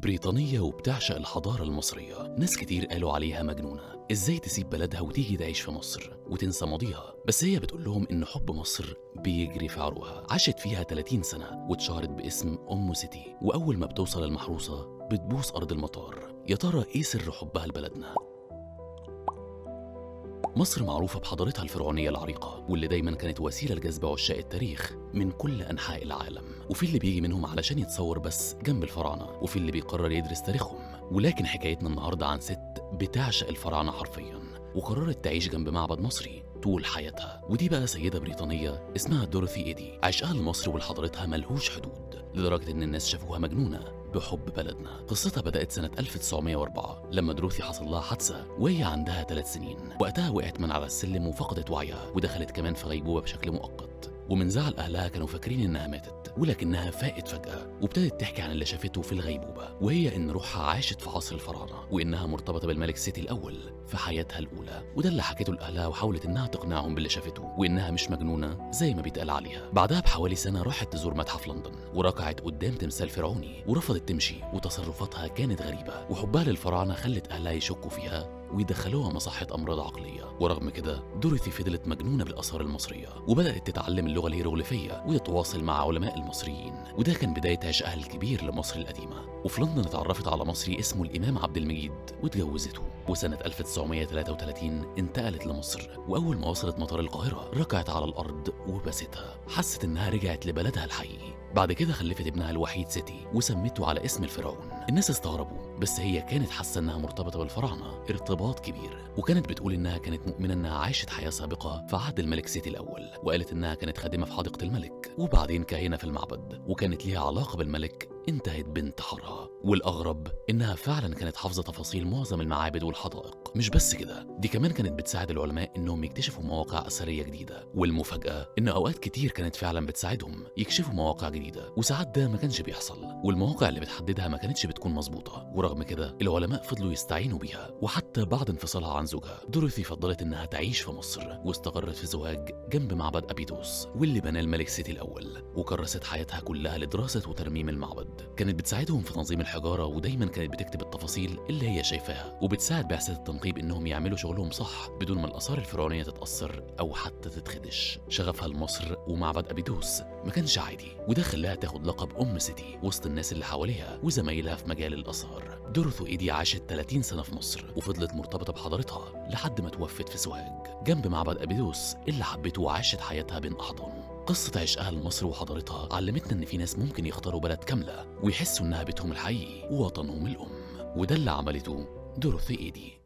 بريطانية وبتعشق الحضارة المصرية. ناس كتير قالوا عليها مجنونة، ازاي تسيب بلدها وتيجي تعيش في مصر وتنسى ماضيها. بس هي بتقول لهم ان حب مصر بيجري في عروقها. عاشت فيها 30 سنة واتشهرت باسم أم سيتي، وأول ما بتوصل المحروسة بتبوس أرض المطار. يا ترى ايه سر حبها لبلدنا؟ مصر معروفة بحضارتها الفرعونية العريقة، واللي دايما كانت وسيلة لجذب عشاق التاريخ من كل أنحاء العالم. وفي اللي بيجي منهم علشان يتصور بس جنب الفراعنة، وفي اللي بيقرر يدرس تاريخهم. ولكن حكايتنا النهاردة عن ست بتعشق الفراعنة حرفيا، وقررت تعيش جنب معبد مصري طول حياتها. ودي بقى سيدة بريطانية اسمها دورothy إيدي. عشقها لمصر ولحضارتها ملهوش حدود، لدرجة إن الناس شافوها مجنونة بحب بلدنا. قصتها بدأت سنة 1904 لما دروثي حصل لها حادثة وهي عندها 3 سنين. وقتها وقعت من على السلم وفقدت وعيها، ودخلت كمان في غيبوبة بشكل مؤقت. ومن زعل أهلها كانوا فاكرين إنها ماتت، ولكنها فاقت فجأة وابتدت تحكي عن اللي شافته في الغيبوبة، وهي إن روحها عاشت في عصر الفراعنة، وإنها مرتبطة بالملك سيتي الأول في حياتها الأولى. وده اللي حكته لأهلها، وحاولت إنها تقنعهم باللي شافته وإنها مش مجنونة زي ما بيتقال عليها. بعدها بحوالي سنة راحت تزور متحف لندن، وركعت قدام تمثال فرعوني ورفضت تمشي، وتصرفاتها كانت غريبة. وحبها للفراعنة خلت أهلها يشكوا فيها ويدخلوها مصحة أمراض عقلية. ورغم كده دورothy فضلت مجنونة بالآثار المصرية، وبدأت تتعلم اللغة الهيروغليفية وتتواصل مع علماء المصريين. وده كان بداية عشقها الكبير لمصر القديمة. وفي لندن اتعرفت على مصري اسمه الإمام عبد المجيد واتجوزته. وسنة 1933 انتقلت لمصر، وأول ما وصلت مطار القاهرة ركعت على الأرض وبستها. حست إنها رجعت لبلدها الحقيقي. بعد كده خلفت ابنها الوحيد سيتي وسمته على اسم الفرعون. الناس استغربوا، بس هي كانت حاسة إنها مرتبطة بالفراعنة ارتباط كبير. وكانت بتقول إنها كانت مؤمنة إنها عاشت حياة سابقة في عهد الملك سيتي الأول، وقالت إنها كانت خادمة في حديقة الملك وبعدين كاهنة في المعبد، وكانت ليها علاقة بالملك انتهت بانتحارها. والأغرب إنها فعلا كانت حافظة تفاصيل معظم المعابد والحدائق. مش بس كده، دي كمان كانت بتساعد العلماء إنهم يكتشفوا مواقع أثرية جديدة. والمفاجأة إن أوقات كتير كانت فعلا بتساعدهم يكشفوا مواقع جديدة، وساعات ده ما كانش بيحصل، والمواقع اللي بتحددها ما كانتش بتكون مظبوطة. ورغم كده العلماء فضلوا يستعينوا بيها. وحتى بعد انفصالها عن زوجها دورothy فضلت إنها تعيش في مصر، واستقرت في زواج جنب معبد أبيدوس واللي بناه الملك سيتي الأول. وكرست حياتها كلها لدراسة وترميم المعبد. كانت بتساعدهم في تنظيم الحجارة، ودايما كانت بتكتب التفاصيل اللي هي شايفاها، وبتساعد بعثات التنقيب انهم يعملوا شغلهم صح بدون ما الآثار الفرعونية تتأثر او حتى تتخدش. شغفها لمصر ومعبد أبيدوس ما كانش عادي، وده خلاها تاخد لقب أم سيتي وسط الناس اللي حواليها وزمايلها في مجال الآثار. دورothy إيدي عاشت 30 سنة في مصر، وفضلت مرتبطة بحضارتها لحد ما توفت في سوهاج جنب معبد أبيدوس اللي حبته وعاشت حياتها بين أحضانه. قصة عشقها لمصر وحضارتها علمتنا إن في ناس ممكن يختاروا بلد كاملة ويحسوا إنها بيتهم الحقيقي ووطنهم الأم. وده اللي عملته دورothy إيدي.